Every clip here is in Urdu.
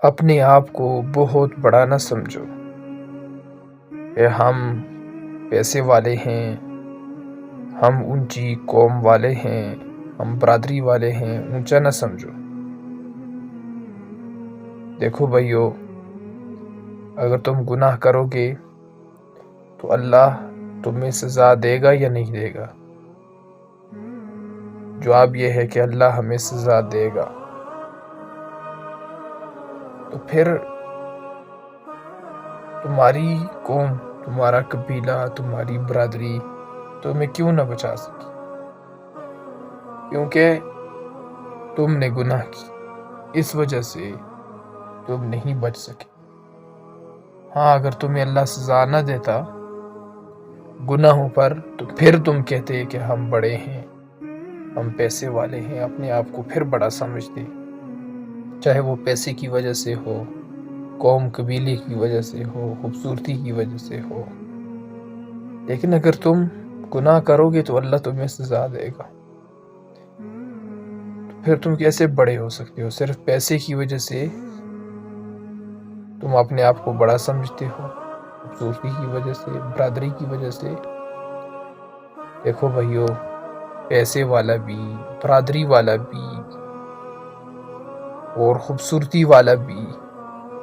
اپنے آپ کو بہت بڑا نہ سمجھو کہ ہم پیسے والے ہیں، ہم اونچی قوم والے ہیں، ہم برادری والے ہیں، اونچا نہ سمجھو۔ دیکھو بھائیو، اگر تم گناہ کرو گے تو اللہ تمہیں سزا دے گا یا نہیں دے گا؟ جواب یہ ہے کہ اللہ ہمیں سزا دے گا۔ تو پھر تمہاری قوم، تمہارا قبیلہ، تمہاری برادری تمہیں کیوں نہ بچا سکی؟ کیونکہ تم نے گناہ کی، اس وجہ سے تم نہیں بچ سکے۔ ہاں، اگر تمہیں اللہ سزا نہ دیتا گناہوں پر تو پھر تم کہتے کہ ہم بڑے ہیں، ہم پیسے والے ہیں، اپنے آپ کو پھر بڑا سمجھتے، چاہے وہ پیسے کی وجہ سے ہو، قوم قبیلے کی وجہ سے ہو، خوبصورتی کی وجہ سے ہو۔ لیکن اگر تم گناہ کرو گے تو اللہ تمہیں سزا دے گا، تو پھر تم کیسے بڑے ہو سکتے ہو؟ صرف پیسے کی وجہ سے تم اپنے آپ کو بڑا سمجھتے ہو، خوبصورتی کی وجہ سے، برادری کی وجہ سے۔ دیکھو بھائیو، پیسے والا بھی، برادری والا بھی اور خوبصورتی والا بھی،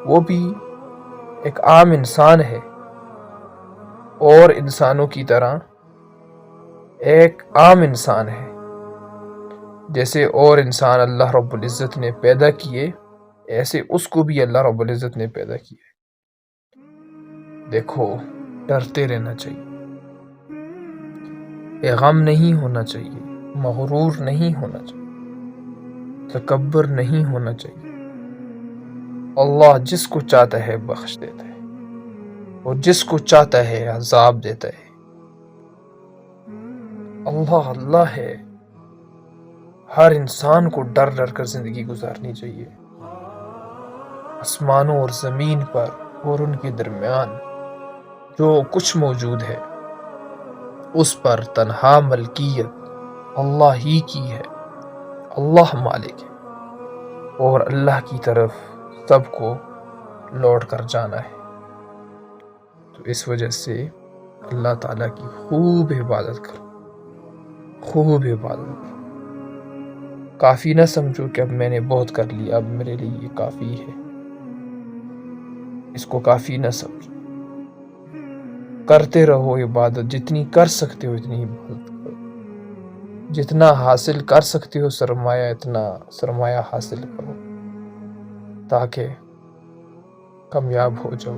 وہ بھی ایک عام انسان ہے، اور انسانوں کی طرح ایک عام انسان ہے۔ جیسے اور انسان اللہ رب العزت نے پیدا کیے، ایسے اس کو بھی اللہ رب العزت نے پیدا کیا۔ دیکھو، ڈرتے رہنا چاہیے، بے غم نہیں ہونا چاہیے، مغرور نہیں ہونا چاہیے، تکبر نہیں ہونا چاہیے۔ اللہ جس کو چاہتا ہے بخش دیتا ہے، اور جس کو چاہتا ہے عذاب دیتا ہے۔ اللہ اللہ ہے۔ ہر انسان کو ڈر ڈر کر زندگی گزارنی چاہیے۔ آسمانوں اور زمین پر اور ان کے درمیان جو کچھ موجود ہے، اس پر تنہا ملکیت اللہ ہی کی ہے۔ اللہ مالک ہے، اور اللہ کی طرف سب کو لوٹ کر جانا ہے۔ تو اس وجہ سے اللہ تعالیٰ کی خوب عبادت کرو، خوب عبادت کرو۔ کافی نہ سمجھو کہ اب میں نے بہت کر لیا، اب میرے لیے یہ کافی ہے، اس کو کافی نہ سمجھو۔ کرتے رہو عبادت، جتنی کر سکتے ہو اتنی عبادت کرو، جتنا حاصل کر سکتے ہو سرمایہ، اتنا سرمایہ حاصل کرو، تاکہ کامیاب ہو جاؤ۔